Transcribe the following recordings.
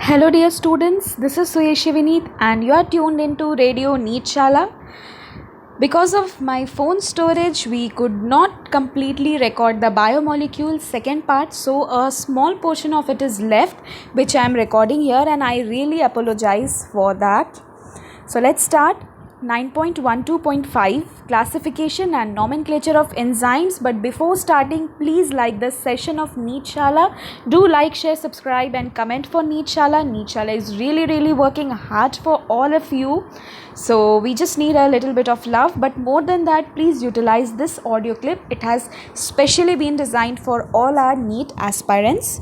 Hello, dear students. This is Suyeshi Vineet, and you are tuned into Radio Neet Shala. Because of my phone storage, we could not completely record the biomolecules second part, so a small portion of it is left, which I am recording here, and I really apologize for that. So let's start. 9.12.5 Classification and Nomenclature of Enzymes. But before starting, please like this session of Neet Shala. Do like, share, subscribe and comment for Neet Shala. Neet Shala is really working hard for all of you. So we just need a little bit of love. But more than that, please utilize this audio clip. It has specially been designed for all our NEET aspirants.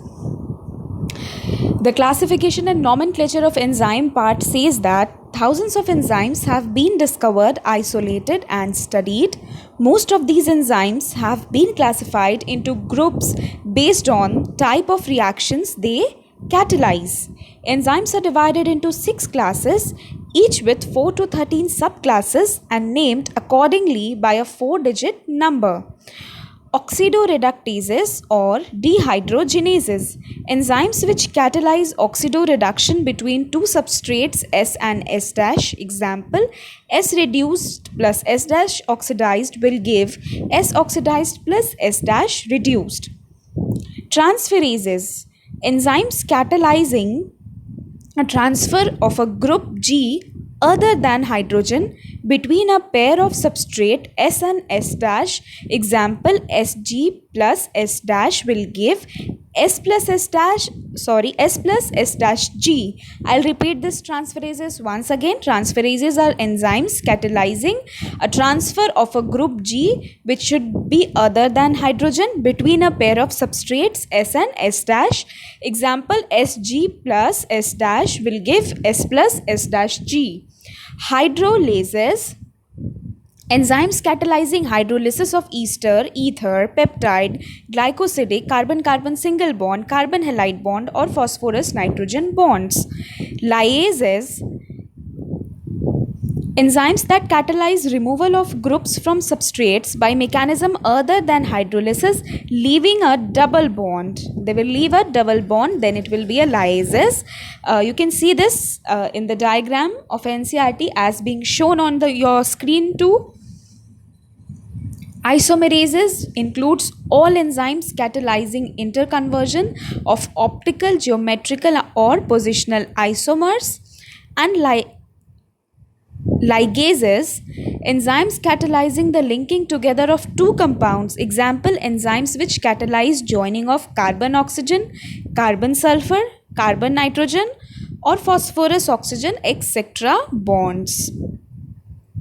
The classification and nomenclature of enzyme part says that thousands of enzymes have been discovered, isolated and studied. Most of these enzymes have been classified into groups based on type of reactions they catalyze. Enzymes are divided into 6 classes, each with 4 to 13 subclasses and named accordingly by a 4-digit number. Oxidoreductases or dehydrogenases, enzymes which catalyze oxidoreduction between two substrates S and S-, example S reduced plus S- oxidized will give S oxidized plus S- reduced. Transferases, enzymes catalyzing a transfer of a group G other than hydrogen between a pair of substrate S and S-, example Sg plus S- will give S plus S-G. I'll repeat this transferases once again. Transferases are enzymes catalyzing a transfer of a group G which should be other than hydrogen between a pair of substrates S and S-. Example Sg plus S- will give S plus S-G. Hydrolases, enzymes catalyzing hydrolysis of ester, ether, peptide, glycosidic, carbon-carbon single bond, carbon halide bond or phosphorus-nitrogen bonds. Lyases, enzymes that catalyze removal of groups from substrates by mechanism other than hydrolysis, leaving a double bond. They will leave a double bond, then it will be a lyases. You can see this in the diagram of NCERT as being shown on your screen too. Isomerases includes all enzymes catalyzing interconversion of optical, geometrical or positional isomers. And ligases, enzymes catalyzing the linking together of two compounds, example enzymes which catalyze joining of carbon oxygen, carbon sulfur, carbon nitrogen or phosphorus oxygen etc. bonds.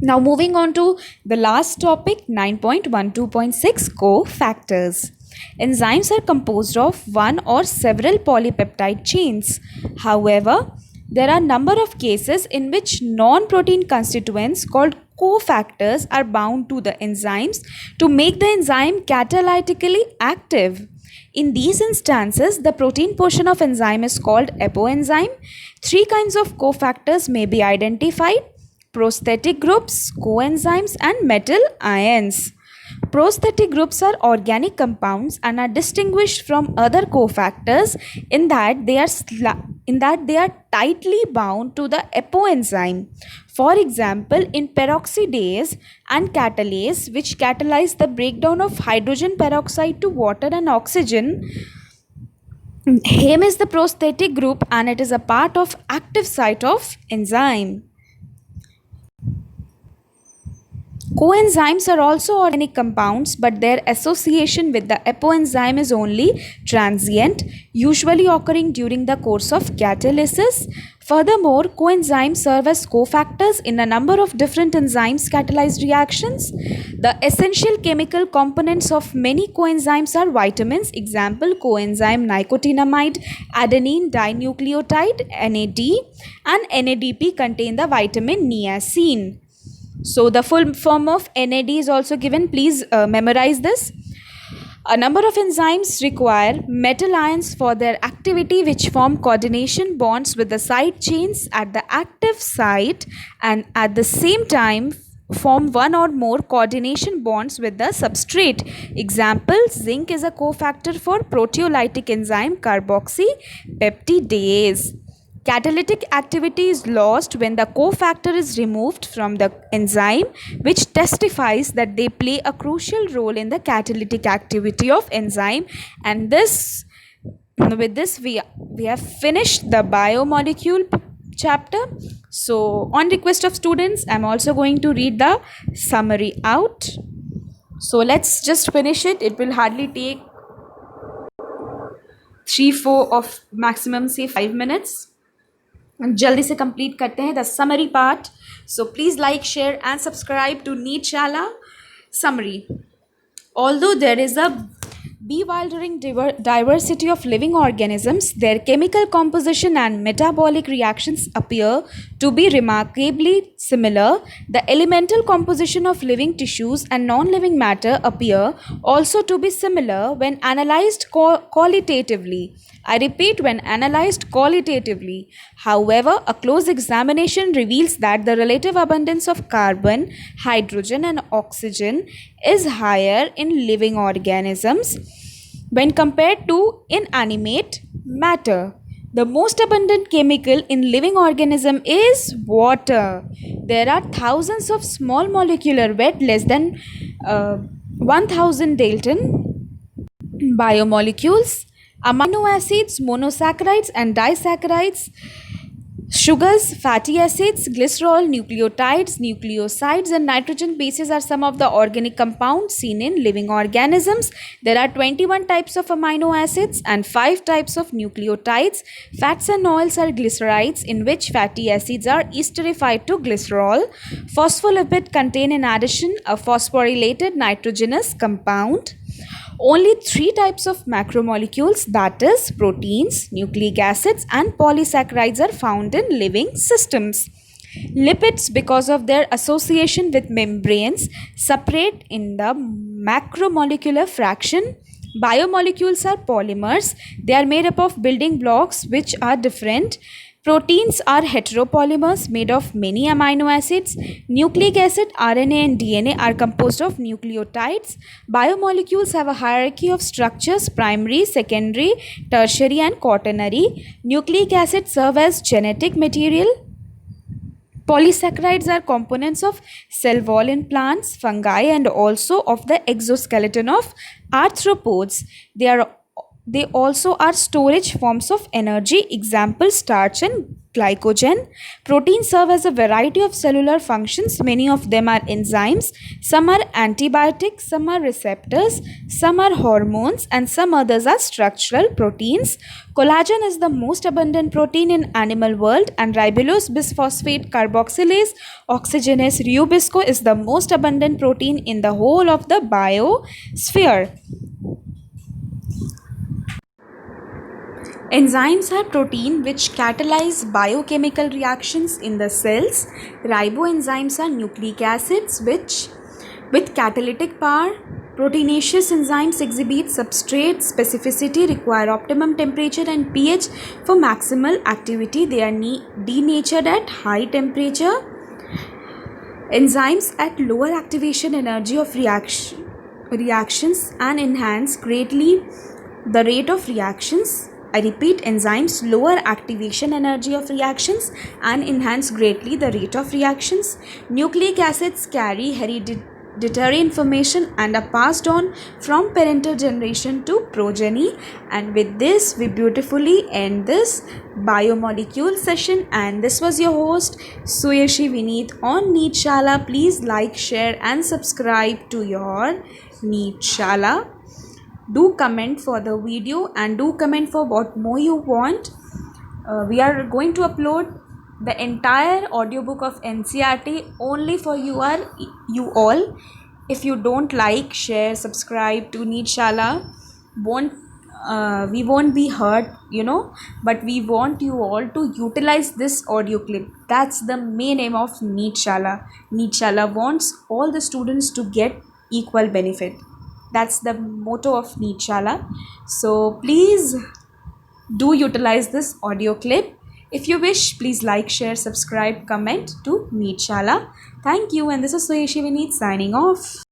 Now moving on to the last topic, 9.12.6 cofactors. Enzymes are composed of one or several polypeptide chains. However, there are a number of cases in which non-protein constituents called cofactors are bound to the enzymes to make the enzyme catalytically active. In these instances, the protein portion of enzyme is called apoenzyme. 3 kinds of cofactors may be identified: prosthetic groups, coenzymes and metal ions. Prosthetic groups are organic compounds and are distinguished from other cofactors in that they are tightly bound to the apoenzyme. For example, in peroxidase and catalase, which catalyze the breakdown of hydrogen peroxide to water and oxygen, heme is the prosthetic group and it is a part of active site of enzyme. Coenzymes are also organic compounds, but their association with the apoenzyme is only transient, usually occurring during the course of catalysis. Furthermore, coenzymes serve as cofactors in a number of different enzymes catalyzed reactions. The essential chemical components of many coenzymes are vitamins, example coenzyme nicotinamide, adenine dinucleotide, NAD, and NADP contain the vitamin niacin. So the full form of NAD is also given. Please memorize this. A number of enzymes require metal ions for their activity, which form coordination bonds with the side chains at the active site and at the same time form one or more coordination bonds with the substrate. Example, zinc is a cofactor for proteolytic enzyme carboxypeptidase. Catalytic activity is lost when the cofactor is removed from the enzyme, which testifies that they play a crucial role in the catalytic activity of enzyme. And this, with this, we have finished the biomolecule chapter. So, on request of students, I'm also going to read the summary out. So, let's just finish it. It will hardly take 3-4 of maximum say 5 minutes. जल्दी से complete करते हैं the summary part. So please like share and subscribe to NEET Shala summary. Although there is a bewildering diversity of living organisms, their chemical composition and metabolic reactions appear to be remarkably similar. The elemental composition of living tissues and non-living matter appear also to be similar when analyzed qualitatively. I repeat, when analyzed qualitatively. However, a close examination reveals that the relative abundance of carbon, hydrogen, and oxygen is higher in living organisms when compared to inanimate matter. The most abundant chemical in living organism is water. There are thousands of small molecular weight less than 1000 Dalton biomolecules, amino acids, monosaccharides and disaccharides, sugars, fatty acids, glycerol, nucleotides, nucleosides, and nitrogen bases are some of the organic compounds seen in living organisms. There are 21 types of amino acids and 5 types of nucleotides. Fats and oils are glycerides, in which fatty acids are esterified to glycerol. Phospholipid contain in addition a phosphorylated nitrogenous compound. Only 3 types of macromolecules, that is proteins, nucleic acids and polysaccharides, are found in living systems. Lipids, because of their association with membranes, separate in the macromolecular fraction. Biomolecules are polymers. They are made up of building blocks which are different. Proteins are heteropolymers made of many amino acids. Nucleic acid, RNA and DNA are composed of nucleotides. Biomolecules have a hierarchy of structures: primary, secondary, tertiary and quaternary. Nucleic acids serve as genetic material. Polysaccharides are components of cell wall in plants, fungi and also of the exoskeleton of arthropods. They also are storage forms of energy, example starch and glycogen. Proteins serve as a variety of cellular functions. Many of them are enzymes. Some are antibiotics, some are receptors, some are hormones and some others are structural proteins. Collagen is the most abundant protein in animal world, and ribulose bisphosphate carboxylase oxygenase ribosco is the most abundant protein in the whole of the biosphere. Enzymes are proteins which catalyze biochemical reactions in the cells. Riboenzymes are nucleic acids which, with catalytic power. Proteinaceous enzymes exhibit substrate specificity, require optimum temperature and pH for maximal activity. They are denatured at high temperature. Enzymes at lower activation energy of reactions and enhance greatly the rate of reactions. I repeat, enzymes lower activation energy of reactions and enhance greatly the rate of reactions. Nucleic acids carry hereditary information and are passed on from parental generation to progeny. And with this, we beautifully end this biomolecule session. And this was your host, Suyashi Vineet on Neet Shala. Please like, share and subscribe to your Neet Shala. Do comment for the video and do comment for what more you want. We are going to upload the entire audiobook of NCERT only for you all. If you don't like, share, subscribe to Neet Shala, we won't be hurt, but we want you all to utilize this audio clip. That's the main aim of Neet Shala. Neet Shala wants all the students to get equal benefit. That's the motto of Neet Shala. So please do utilize this audio clip. If you wish, please like, share, subscribe, comment to Neet Shala. Thank you, and this is Suyashi Vineet signing off.